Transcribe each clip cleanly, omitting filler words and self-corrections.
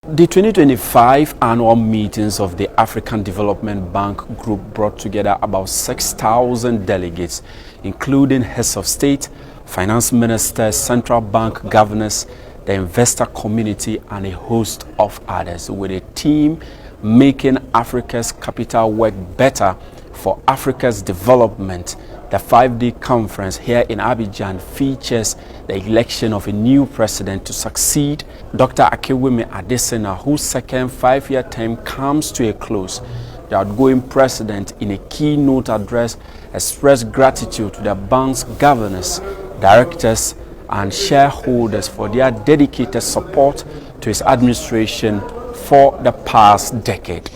The 2025 annual meetings of the African Development Bank Group brought together about 6,000 delegates, including heads of state, finance ministers, central bank governors, the investor community, and a host of others, with a theme making Africa's capital work better for Africa's development. The 5-day conference here in Abidjan features the election of a new president to succeed Dr. Akewumi Adesina, whose second 5-year term comes to a close. The outgoing president, in a keynote address, expressed gratitude to the bank's governors, directors, and shareholders for their dedicated support to his administration for the past decade.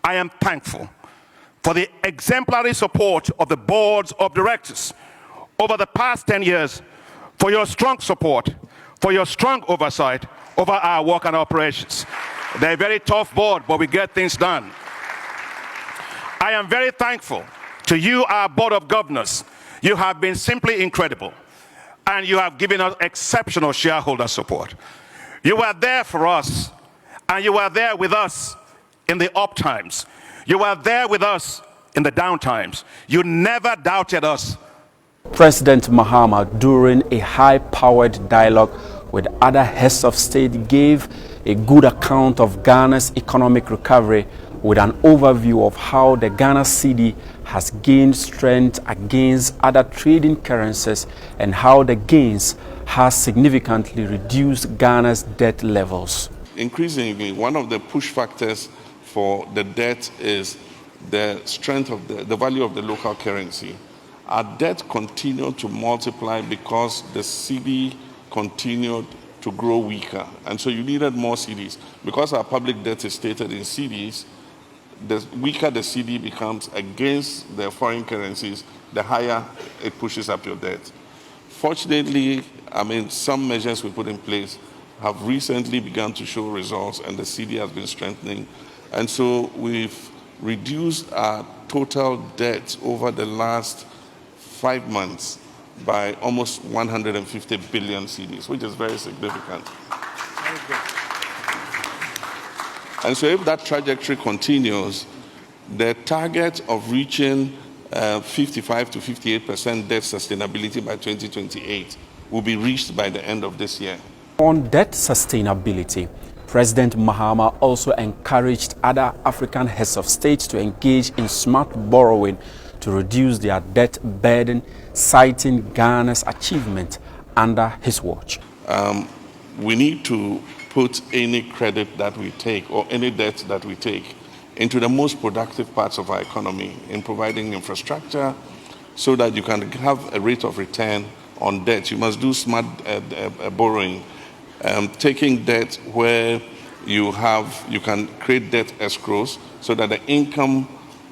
I am thankful for the exemplary support of the boards of directors over the past 10 years, for your strong support, for your strong oversight over our work and operations. They're a very tough board, but we get things done. I am very thankful to you, our board of governors. You have been simply incredible, and you have given us exceptional shareholder support. You were there for us, and you were there with us in the up times. You were there with us in the down times. You never doubted us. President Mahama, during a high-powered dialogue with other heads of state, gave a good account of Ghana's economic recovery, with an overview of how the Ghana cedi has gained strength against other trading currencies and how the gains has significantly reduced Ghana's debt levels. Increasingly, one of the push factors for the debt is the strength of the value of the local currency. Our debt continued to multiply because the cedi continued to grow weaker, and so you needed more cedis. Because our public debt is stated in cedis, the weaker the cedi becomes against the foreign currencies, the higher it pushes up your debt. Fortunately, some measures we put in place have recently begun to show results, and the cedi has been strengthening. And so we've reduced our total debt over the last 5 months by almost 150 billion cedis, which is very significant. And so if that trajectory continues, the target of reaching 55 to 58% debt sustainability by 2028 will be reached by the end of this year. On debt sustainability, President Mahama also encouraged other African heads of state to engage in smart borrowing to reduce their debt burden, citing Ghana's achievement under his watch. We need to put any credit that we take or any debt that we take into the most productive parts of our economy, in providing infrastructure so that you can have a rate of return on debt. You must do smart borrowing. Taking debt where you can create debt escrows so that the income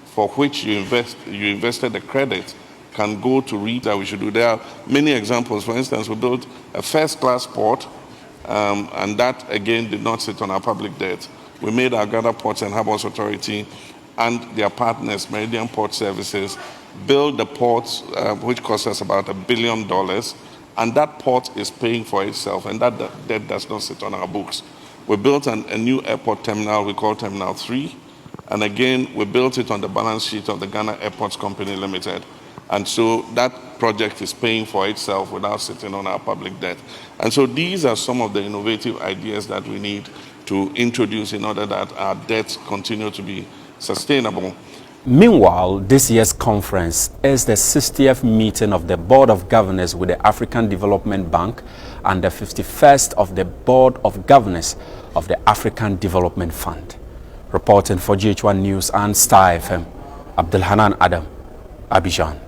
for which you invested the credit can go to retail. We should do. There are many examples. For instance, we built a first-class port, and that again did not sit on our public debt. We made our Ghana Ports and Harbours Authority and their partners, Meridian Port Services, build the ports, which cost us about $1 billion. And that port is paying for itself, and that debt does not sit on our books. We built a new airport terminal we call Terminal 3, and again, we built it on the balance sheet of the Ghana Airports Company Limited. And so that project is paying for itself without sitting on our public debt. And so these are some of the innovative ideas that we need to introduce in order that our debts continue to be sustainable. Meanwhile, this year's conference is the 60th meeting of the Board of Governors with the African Development Bank and the 51st of the Board of Governors of the African Development Fund. Reporting for GHOne News and Star FM, Abdul-Hanan Adam, Abidjan.